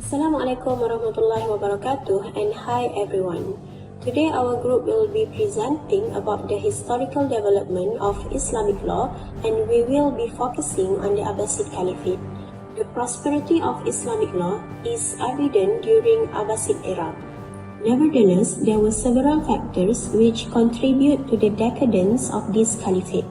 Assalamualaikum warahmatullahi wabarakatuh, and hi everyone. Today our group will be presenting about the historical development of Islamic law, and we will be focusing on the Abbasid Caliphate. The prosperity of Islamic law is evident during Abbasid era. Nevertheless, there were several factors which contribute to the decadence of this caliphate.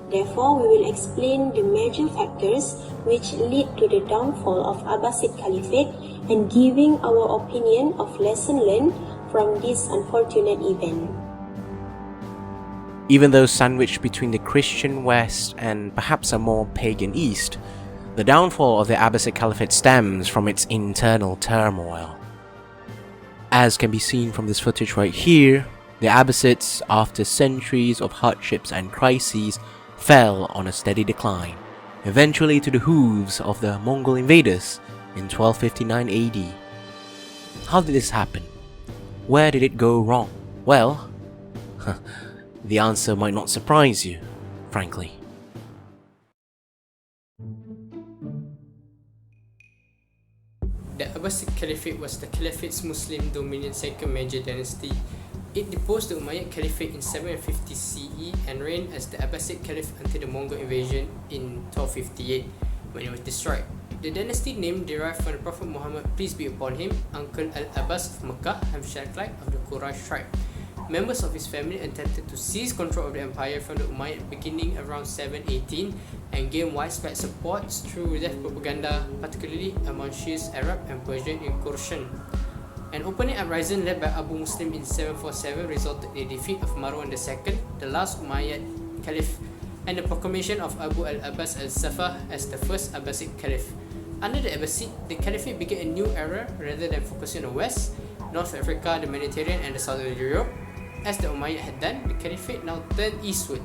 Therefore, we will explain the major factors which lead to the downfall of Abbasid Caliphate and giving our opinion of lesson learned from this unfortunate event. Even though sandwiched between the Christian West and perhaps a more pagan East, the downfall of the Abbasid Caliphate stems from its internal turmoil. As can be seen from this footage right here, the Abbasids, after centuries of hardships and crises, fell on a steady decline, eventually to the hooves of the Mongol invaders in 1259 AD. How did this happen? Where did it go wrong? Well, the answer might not surprise you, frankly. The Abbasid Caliphate was the Caliphate's Muslim dominion's second major dynasty. It deposed the Umayyad Caliphate in 750 CE and reigned as the Abbasid Caliph until the Mongol invasion in 1258, when it was destroyed. The dynasty name derived from the Prophet Muhammad, peace be upon him, uncle Al-Abbas of Mecca, Hamshakite of the Quraysh tribe. Members of his family attempted to seize control of the empire from the Umayyad beginning around 718 and gain widespread support through death propaganda, particularly among Shias, Arab and Persian incursion. An opening uprising led by Abu Muslim in 747 resulted in the defeat of Marwan II, the last Umayyad Caliph, and the proclamation of Abu al-Abbas al-Saffah as the first Abbasid Caliph. Under the Abbasid, the Caliphate began a new era rather than focusing on the West, North Africa, the Mediterranean and the southern Europe. As the Umayyad had done, the Caliphate now turned eastward.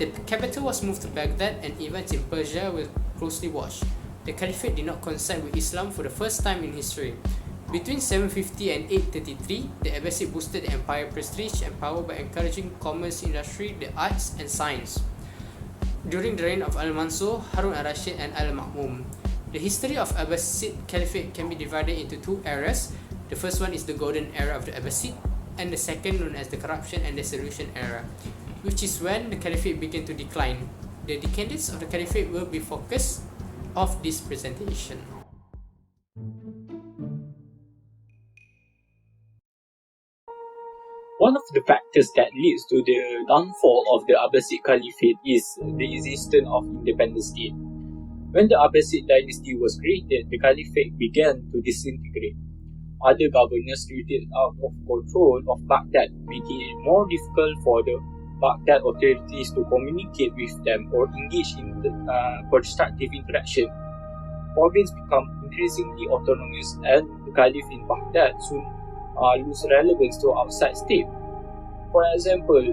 The capital was moved to Baghdad and events in Persia were closely watched. The Caliphate did not coincide with Islam for the first time in history. Between 750 and 833, the Abbasid boosted the empire prestige and power by encouraging commerce, industry, the arts and science. During the reign of Al-Mansur, Harun al-Rashid and Al-Ma'mun. The history of Abbasid Caliphate can be divided into two eras. The first one is the golden era of the Abbasid, and the second known as the corruption and dissolution era, which is when the Caliphate began to decline. The decadence of the Caliphate will be focus of this presentation. One of the factors that leads to the downfall of the Abbasid Caliphate is the existence of independent state. When the Abbasid dynasty was created, the Caliphate began to disintegrate. Other governors retreated out of control of Baghdad, making it more difficult for the Baghdad authorities to communicate with them or engage in constructive interaction. Provinces become increasingly autonomous, and the Caliph in Baghdad soon lose relevance to outside state. For example,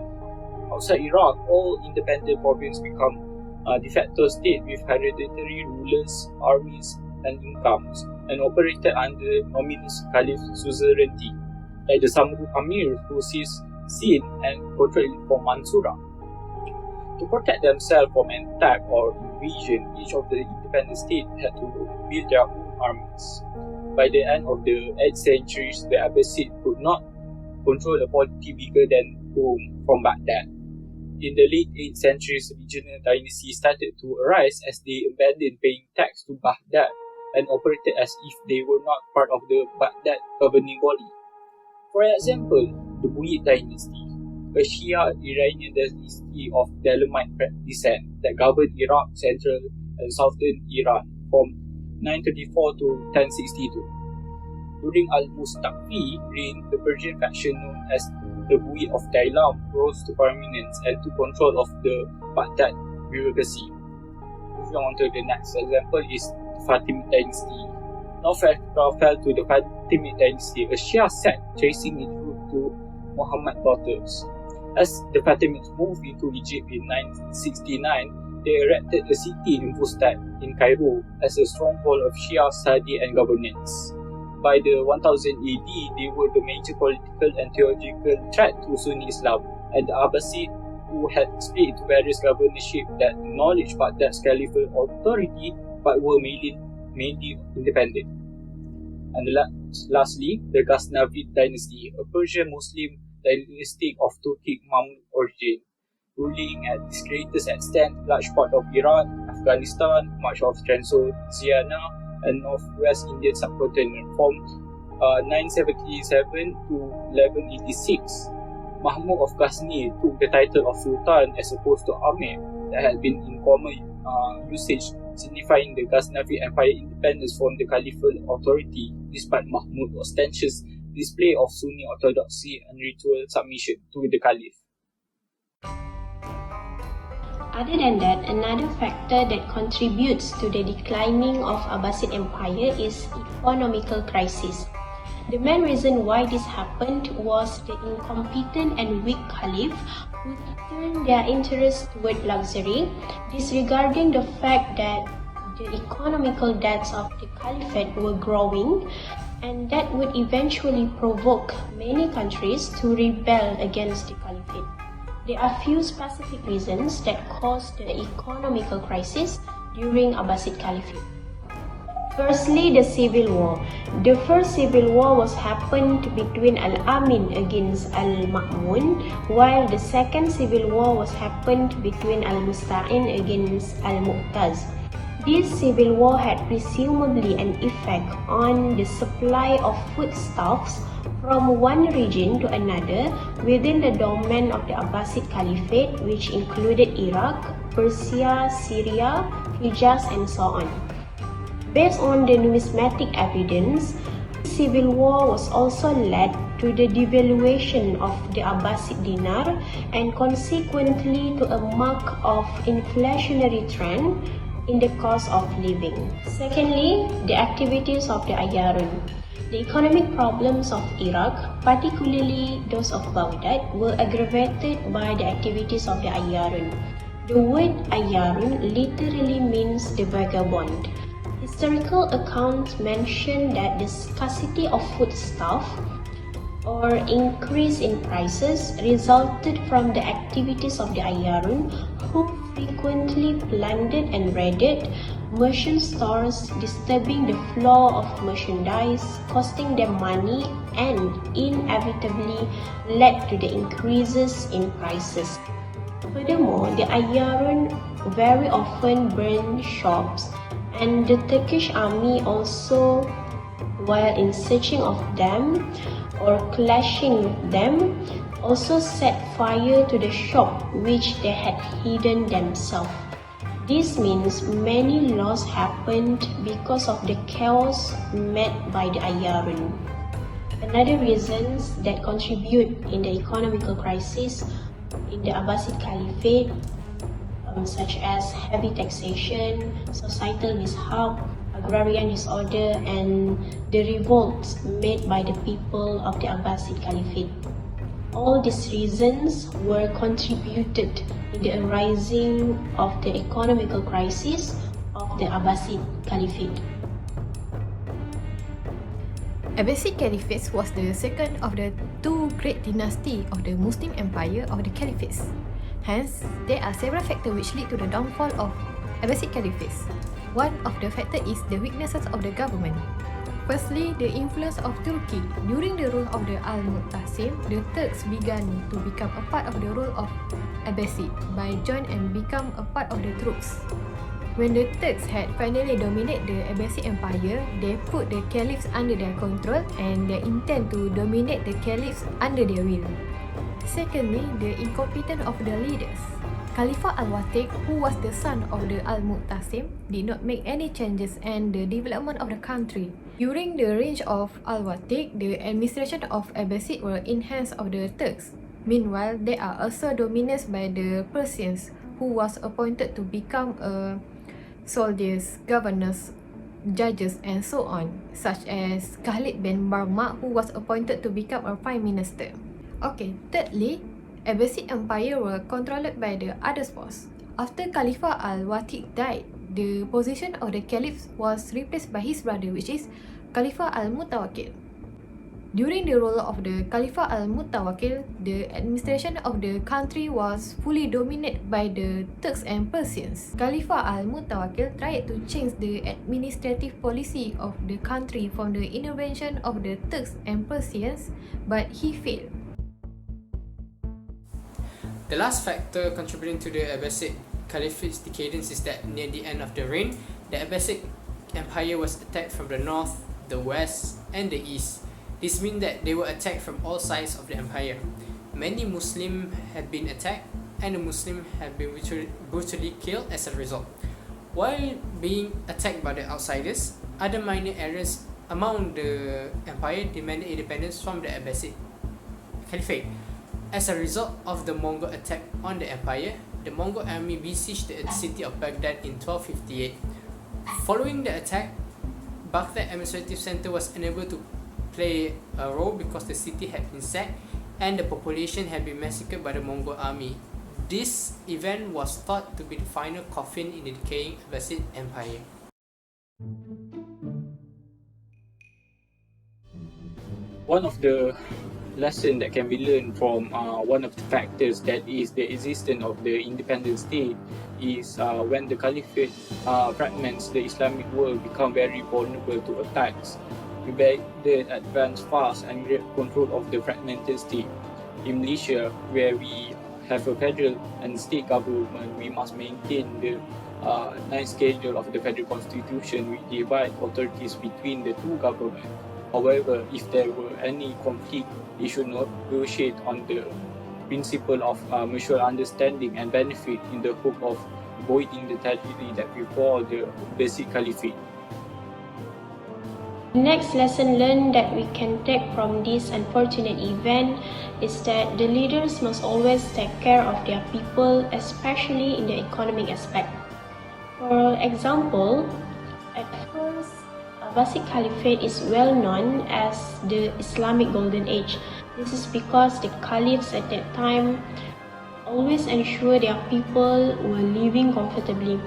outside Iraq, all independent provinces become de facto state with hereditary rulers, armies, and incomes, and operated under nominal caliph suzerainty, like the Samru Amir who seized Sin and controlled it from Mansura. To protect themselves from attack or invasion, each of the independent states had to build their own armies. By the end of the 8th century, the Abbasid could not control a polity bigger than Rome from Baghdad. In the late 8th century, regional dynasties started to arise as they abandoned paying tax to Baghdad and operated as if they were not part of the Baghdad governing body. For example, the Buyid dynasty, a Shia Iranian dynasty of Dalamite descent that governed Iraq, central and southern Iran from 934 to 1062. During Al-Mustaqfi reign, the Persian faction known as the Buyid of Dailam rose to prominence and took control of the Baghdad bureaucracy. Moving on to the next example is the Fatimid dynasty. North Africa fell to the Fatimid dynasty, a Shia sect tracing its root to Muhammad's daughters. As the Fatimids moved into Egypt in 969, they erected a city in Fustat in Cairo as a stronghold of Shia study and governance. By the 1000 AD, they were the major political and theological threat to Sunni Islam, and the Abbasid, who had split into various governorships that acknowledged Baghdad's caliphal authority but were mainly independent. And lastly, the Ghaznavid dynasty, a Persian Muslim dynasty of Turkic Mamluk origin, ruling at its greatest extent large part of Iran, Afghanistan, much of Transoxiana, and northwest Indian subcontinent from 977 to 1186. Mahmud of Ghazni took the title of Sultan as opposed to Amir that had been in common usage, signifying the Ghaznavid Empire independence from the Caliphal authority despite Mahmud's ostentatious display of Sunni orthodoxy and ritual submission to the Caliph. Other than that, another factor that contributes to the declining of Abbasid Empire is economical crisis. The main reason why this happened was the incompetent and weak Caliph who turned their interest toward luxury, disregarding the fact that the economical debts of the Caliphate were growing, and that would eventually provoke many countries to rebel against the Caliphate. There are few specific reasons that caused the economical crisis during Abbasid Caliphate. Firstly, the civil war. The first civil war was happened between Al-Amin against Al-Ma'mun, while the second civil war was happened between Al-Musta'in against Al-Mu'taz. This civil war had presumably an effect on the supply of foodstuffs from one region to another within the domain of the Abbasid Caliphate, which included Iraq, Persia, Syria, Hijaz, and so on. Based on the numismatic evidence, the civil war was also led to the devaluation of the Abbasid dinar and consequently to a mark of inflationary trend in the cost of living. Secondly, the activities of the Ayyarun. The economic problems of Iraq, particularly those of Baghdad, were aggravated by the activities of the Ayyarun. The word Ayyarun literally means the vagabond. Historical accounts mention that the scarcity of foodstuff or increase in prices resulted from the activities of the Ayyarun, who frequently plundered and raided merchant stores, disturbing the flow of merchandise, costing them money, and inevitably led to the increases in prices. Furthermore, the Ayyarun very often burned shops, and the Turkish army also, while in searching of them or clashing with them, also set fire to the shop which they had hidden themselves. This means many loss happened because of the chaos made by the Ayyarun. Another reasons that contribute in the economical crisis in the Abbasid Caliphate, such as heavy taxation, societal mishap, agrarian disorder, and the revolts made by the people of the Abbasid Caliphate. All these reasons were contributed in the arising of the economical crisis of the Abbasid Caliphate. Abbasid Caliphate was the second of the two great dynasties of the Muslim Empire of the Caliphates. Hence, there are several factors which lead to the downfall of Abbasid Caliphate. One of the factors is the weaknesses of the government. Firstly, the influence of Turkey. During the rule of the Al-Mu'tasim, the Turks began to become a part of the rule of Abbasid by join and become a part of the troops. When the Turks had finally dominated the Abbasid Empire, they put the caliphs under their control and they intend to dominate the caliphs under their will. Secondly, the incompetence of the leaders. Khalifah Al-Watiq, who was the son of the Al-Mu'tasim, did not make any changes in the development of the country. During the reign of Al-Watiq, the administration of Abbasid were in hands of the Turks. Meanwhile, they are also dominated by the Persians, who was appointed to become soldiers, governors, judges, and so on, such as Khalid bin Barma, who was appointed to become a prime minister. Okay, thirdly, Abbasid Empire were controlled by the other force. After Khalifah Al-Watiq died, the position of the caliph was replaced by his brother, which is Khalifah Al-Mutawakkil. During the rule of the Khalifah al-Mutawakkil, the administration of the country was fully dominated by the Turks and Persians. Khalifah al-Mutawakkil tried to change the administrative policy of the country from the intervention of the Turks and Persians, but he failed. The last factor contributing to the Abbasid Caliphate's decadence is that near the end of the reign, the Abbasid Empire was attacked from the north, the west, and the east. This means that they were attacked from all sides of the empire. Many Muslims had been attacked, and the Muslims had been brutally killed as a result. While being attacked by the outsiders, other minor areas among the empire demanded independence from the Abbasid Caliphate. As a result of the Mongol attack on the empire, the Mongol army besieged the city of Baghdad in 1258. Following the attack, Baghdad administrative center was unable to play a role because the city had been sacked and the population had been massacred by the Mongol army. This event was thought to be the final coffin in the decaying Abbasid Empire. One of the lessons that can be learned from one of the factors that is the existence of the independent state is when the caliphate fragments, the Islamic world become very vulnerable to attacks. We better advance fast and grab control of the fragmented state. In Malaysia, where we have a federal and state government, we must maintain the nice schedule of the federal constitution which divide authorities between the two governments. However, if there were any conflict, they should negotiate on the principle of mutual understanding and benefit in the hope of avoiding the tragedy that befall the Abbasid Caliphate. The next lesson learned that we can take from this unfortunate event is that the leaders must always take care of their people, especially in the economic aspect. For example, at first, Abbasid Caliphate is well known as the Islamic Golden Age. This is because the caliphs at that time always ensure their people were living comfortably.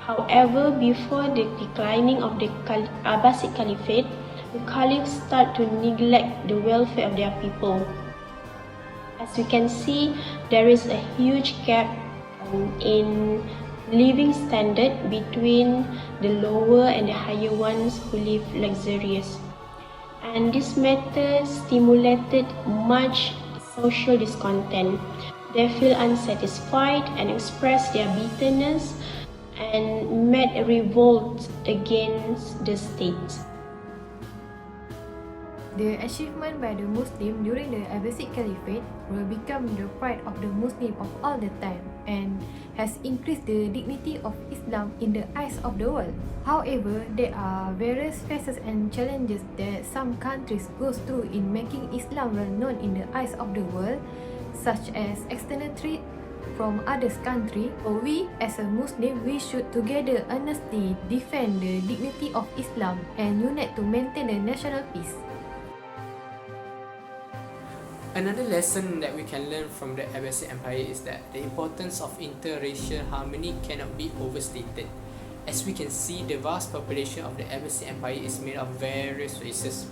However, before the declining of the Abbasid Caliphate, the caliphs start to neglect the welfare of their people. As we can see, there is a huge gap in living standard between the lower and the higher ones who live luxurious. And this matter stimulated much social discontent. They feel unsatisfied and express their bitterness and made a revolt against the state. The achievement by the Muslim during the Abbasid Caliphate will become the pride of the Muslim of all the time and has increased the dignity of Islam in the eyes of the world. However, there are various phases and challenges that some countries go through in making Islam well known in the eyes of the world, such as external threat from others' country. So we as a Muslim, we should together earnestly defend the dignity of Islam and unite to maintain the national peace. Another lesson that we can learn from the Abbasid Empire is that the importance of interracial harmony cannot be overstated. As we can see, the vast population of the Abbasid Empire is made of various races.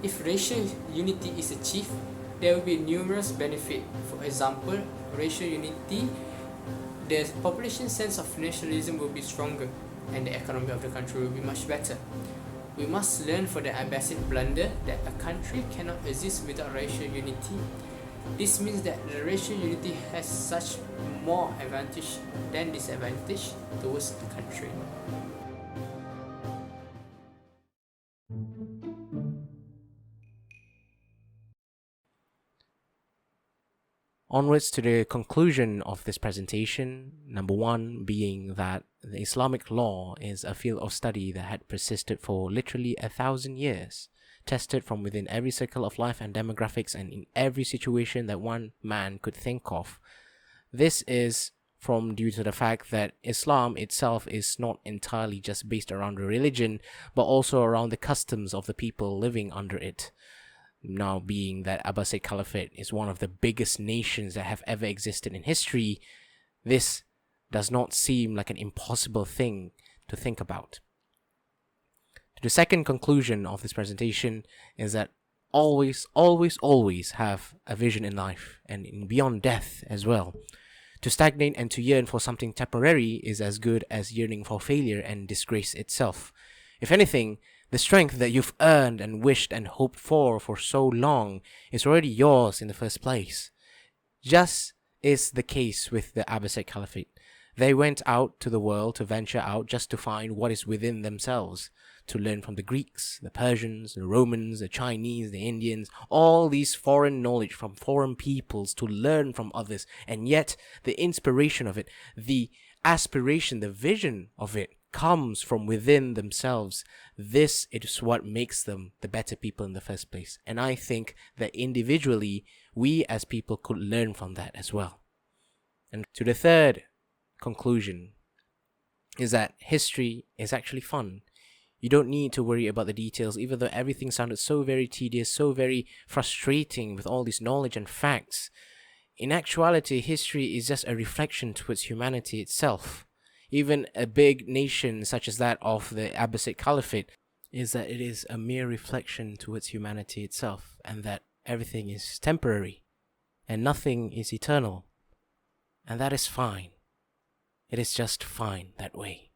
If racial unity is achieved, there will be numerous benefits. For example, racial unity, the population sense of nationalism will be stronger and the economy of the country will be much better. We must learn from the Abbasid blunder that a country cannot exist without racial unity. This means that the racial unity has such more advantage than disadvantage towards the country. Onwards to the conclusion of this presentation, number one being that the Islamic law is a field of study that had persisted for literally 1,000 years, tested from within every circle of life and demographics and in every situation that one man could think of. This is due to the fact that Islam itself is not entirely just based around the religion, but also around the customs of the people living under it. Now, being that Abbasid Caliphate is one of the biggest nations that have ever existed in history, this does not seem like an impossible thing to think about. The second conclusion of this presentation is that always, always, always have a vision in life and in beyond death as well. To stagnate and to yearn for something temporary is as good as yearning for failure and disgrace itself. If anything, the strength that you've earned and wished and hoped for so long is already yours in the first place. Just is the case with the Abbasid Caliphate. They went out to the world to venture out just to find what is within themselves, to learn from the Greeks, the Persians, the Romans, the Chinese, the Indians, all these foreign knowledge from foreign peoples, to learn from others, and yet the inspiration of it, the aspiration, the vision of it comes from within themselves. This is what makes them the better people in the first place. And I think that individually, we as people could learn from that as well. And to the third conclusion is that history is actually fun. You don't need to worry about the details, even though everything sounded so very tedious, so very frustrating with all this knowledge and facts. In actuality, history is just a reflection towards humanity itself. Even a big nation such as that of the Abbasid Caliphate is that it is a mere reflection towards humanity itself, and that everything is temporary and nothing is eternal. And that is fine. It is just fine that way.